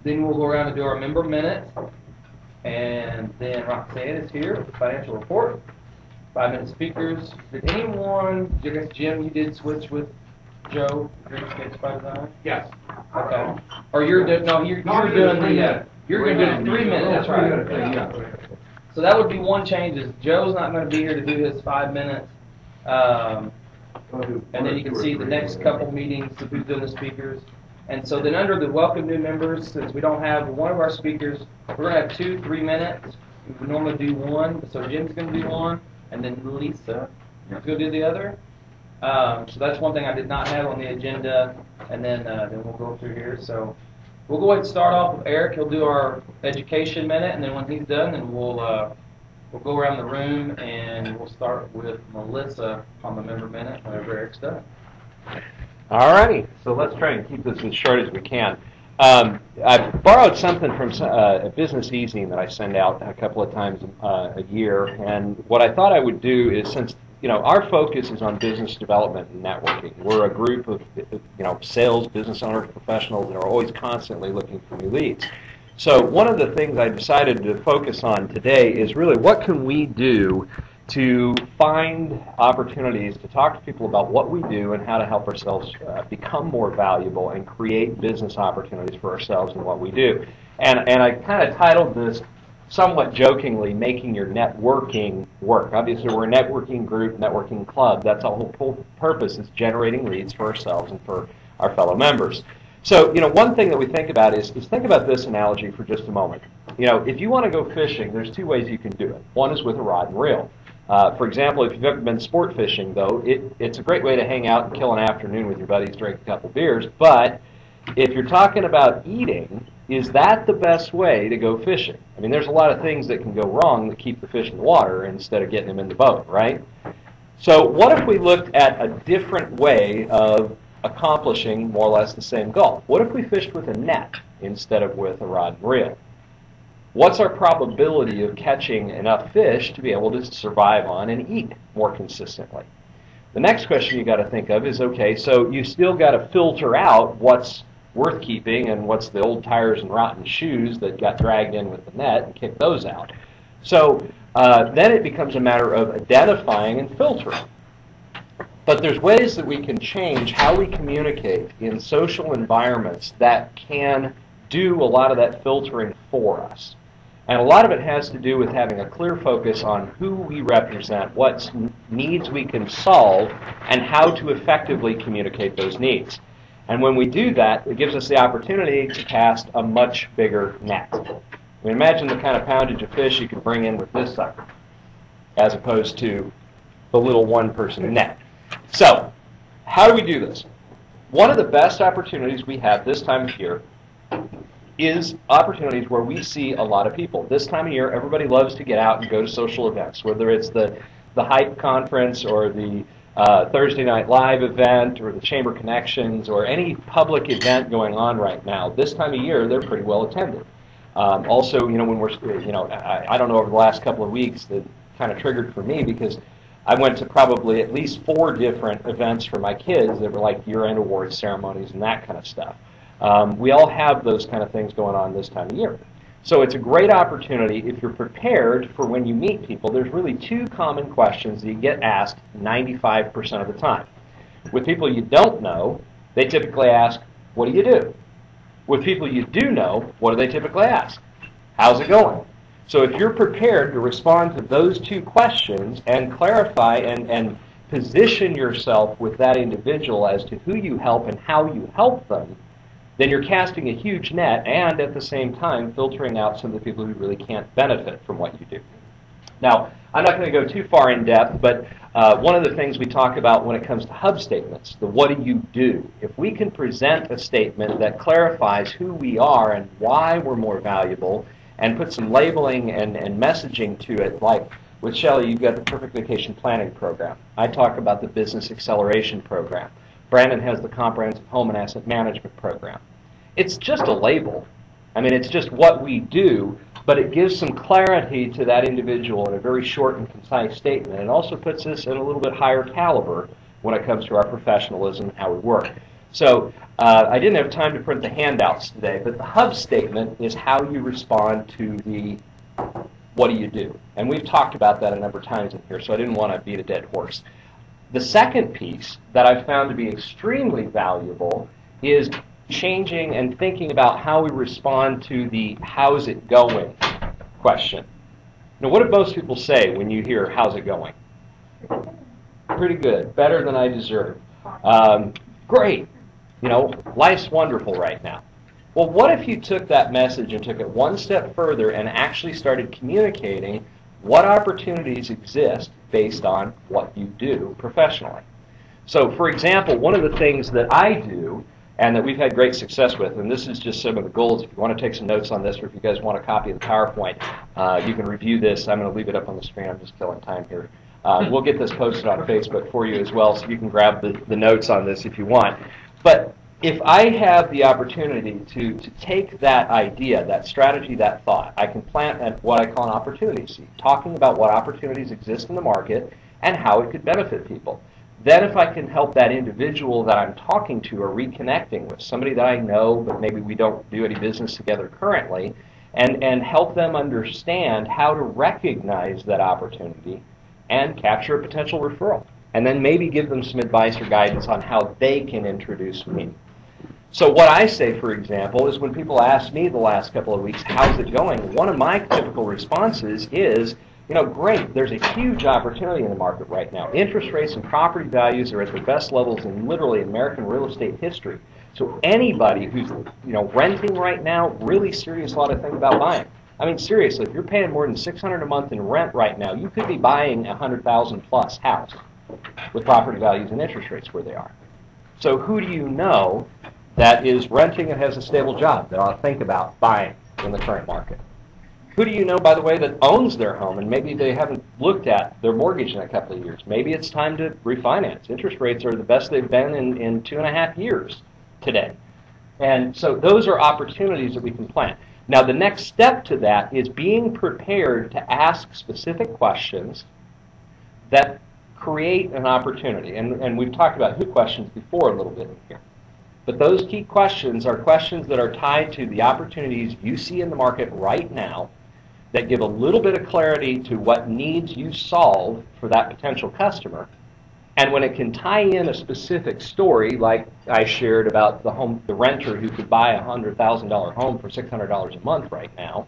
Then we'll go around and do our member minute. And then Roxanne is here with the financial report. 5-minute speakers. Did anyone, I guess Jim, you did switch with Joe, Dreamscapes by Design? Yes. Okay. Or you're doing, no, you're doing the, you're going to do the 3 minutes, that's right. Yeah. So that would be one change, is Joe's not going to be here to do his 5 minutes. And then you can see the next couple meetings of who's doing the speakers. And so then under the welcome new members, since we don't have one of our speakers, we're going to have 2 3-minutes. We normally do one, so Jim's going to do one, and then Lisa is going to do the other. So that's one thing I did not have on the agenda, and then we'll go through here. So we'll go ahead and start off with Eric. He'll do our education minute, and then when he's done, then we'll go around the room, and we'll start with Melissa on the member minute whenever Eric's done. All righty, so let's try and keep this as short as we can. I borrowed something from a business e-zine that I send out a couple of times a year, and what I thought I would do is, since our focus is on business development and networking, we're a group of sales, business owners, professionals that are always constantly looking for new leads. So one of the things I decided to focus on today is really what can we do to find opportunities to talk to people about what we do and how to help ourselves become more valuable and create business opportunities for ourselves in what we do. And I kind of titled this somewhat jokingly, Making Your Networking Work. Obviously, we're a networking group, networking club. That's our whole purpose, is generating leads for ourselves and for our fellow members. So, one thing that we think about is think about this analogy for just a moment. If you want to go fishing, there's 2 ways you can do it. One is with a rod and reel. For example, if you've ever been sport fishing, though, it's a great way to hang out and kill an afternoon with your buddies, drink a couple beers. But if you're talking about eating, is that the best way to go fishing? I mean, there's a lot of things that can go wrong that keep the fish in the water instead of getting them in the boat, right? So what if we looked at a different way of accomplishing more or less the same goal? What if we fished with a net instead of with a rod and reel? What's our probability of catching enough fish to be able to survive on and eat more consistently? The next question you got to think of is, okay, so you still got to filter out what's worth keeping and what's the old tires and rotten shoes that got dragged in with the net and kick those out. So then it becomes a matter of identifying and filtering. But there's ways that we can change how we communicate in social environments that can do a lot of that filtering for us. And a lot of it has to do with having a clear focus on who we represent, what needs we can solve, and how to effectively communicate those needs. And when we do that, it gives us the opportunity to cast a much bigger net. I mean, imagine the kind of poundage of fish you could bring in with this sucker, as opposed to the little one-person net. So, how do we do this? One of the best opportunities we have this time of year is opportunities where we see a lot of people. This time of year, everybody loves to get out and go to social events, whether it's the Hype Conference or the Thursday Night Live event or the Chamber Connections or any public event going on right now. This time of year, they're pretty well attended. Also, when we're, I don't know, over the last couple of weeks, that kind of triggered for me because I went to probably at least 4 different events for my kids that were like year-end awards ceremonies and that kind of stuff. We all have those kind of things going on this time of year. So it's a great opportunity if you're prepared for when you meet people. There's really 2 common questions that you get asked 95% of the time. With people you don't know, they typically ask, what do you do? With people you do know, what do they typically ask? How's it going? So if you're prepared to respond to those 2 questions and clarify and position yourself with that individual as to who you help and how you help them, then you're casting a huge net and at the same time filtering out some of the people who really can't benefit from what you do. Now, I'm not going to go too far in depth, but one of the things we talk about when it comes to hub statements, the what do you do? If we can present a statement that clarifies who we are and why we're more valuable and put some labeling and messaging to it, like with Shelley, you've got the Perfect Vacation Planning Program. I talk about the Business Acceleration Program. Brandon has the Comprehensive Home and Asset Management Program. It's just a label. I mean, it's just what we do, but it gives some clarity to that individual in a very short and concise statement. It also puts us in a little bit higher caliber when it comes to our professionalism and how we work. So I didn't have time to print the handouts today, but the hub statement is how you respond to the what do you do? And we've talked about that a number of times in here, so I didn't want to beat a dead horse. The second piece that I've found to be extremely valuable is changing and thinking about how we respond to the how's it going question. Now, what do most people say when you hear how's it going? Pretty good, better than I deserve. Great, you know, life's wonderful right now. Well, what if you took that message and took it one step further and actually started communicating what opportunities exist based on what you do professionally? So, for example, one of the things that I do and that we've had great success with, and this is just some of the goals. If you want to take some notes on this, or if you guys want a copy of the PowerPoint, you can review this. I'm going to leave it up on the screen. I'm just killing time here. We'll get this posted on Facebook for you as well, so you can grab the notes on this if you want. But if I have the opportunity to take that idea, that strategy, that thought, I can plant at what I call an opportunity seed, talking about what opportunities exist in the market and how it could benefit people. Then if I can help that individual that I'm talking to or reconnecting with, somebody that I know but maybe we don't do any business together currently, and help them understand how to recognize that opportunity and capture a potential referral. And then maybe give them some advice or guidance on how they can introduce me. So what I say, for example, is when people ask me the last couple of weeks, how's it going? One of my typical responses is, you know, great, there's a huge opportunity in the market right now. Interest rates and property values are at the best levels in literally American real estate history. So anybody who's, you know, renting right now, really serious ought to think about buying. I mean, seriously, if you're paying more than $600 a month in rent right now, you could be buying a $100,000 plus house with property values and interest rates where they are. So who do you know that is renting and has a stable job that ought to think about buying in the current market? Who do you know, by the way, that owns their home and maybe they haven't looked at their mortgage in a couple of years? Maybe it's time to refinance. Interest rates are the best they've been in 2.5 years today. And so those are opportunities that we can plant. Now the next step to that is being prepared to ask specific questions that create an opportunity. And we've talked about who questions before a little bit in here. But those key questions are questions that are tied to the opportunities you see in the market right now that give a little bit of clarity to what needs you solve for that potential customer. And when it can tie in a specific story, like I shared about the renter who could buy a $100,000 home for $600 a month right now,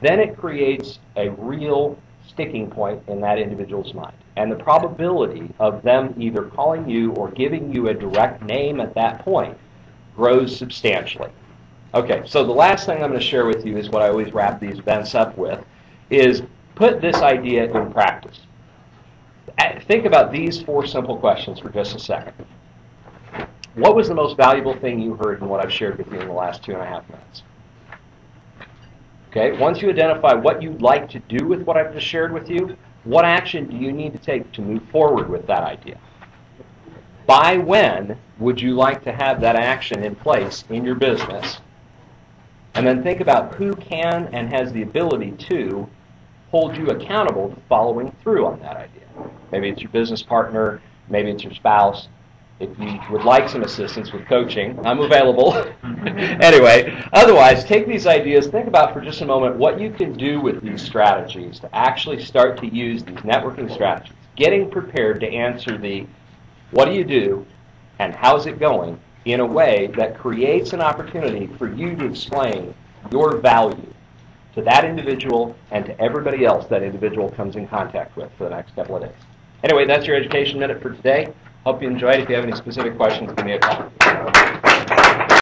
then it creates a real sticking point in that individual's mind. And the probability of them either calling you or giving you a direct name at that point grows substantially. Okay, so the last thing I'm going to share with you is what I always wrap these events up with, is put this idea in practice. Think about these 4 simple questions for just a second. What was the most valuable thing you heard in what I've shared with you in the last 2.5 minutes? Okay, once you identify what you'd like to do with what I've just shared with you, what action do you need to take to move forward with that idea? By when would you like to have that action in place in your business? And then think about who can and has the ability to hold you accountable to following through on that idea. Maybe it's your business partner, maybe it's your spouse. If you would like some assistance with coaching, I'm available. Anyway, otherwise, take these ideas, think about for just a moment what you can do with these strategies to actually start to use these networking strategies. Getting prepared to answer the what do you do and how's it going in a way that creates an opportunity for you to explain your value to that individual and to everybody else that individual comes in contact with for the next couple of days. Anyway, that's your Education Minute for today. Hope you enjoyed. If you have any specific questions, give me a call.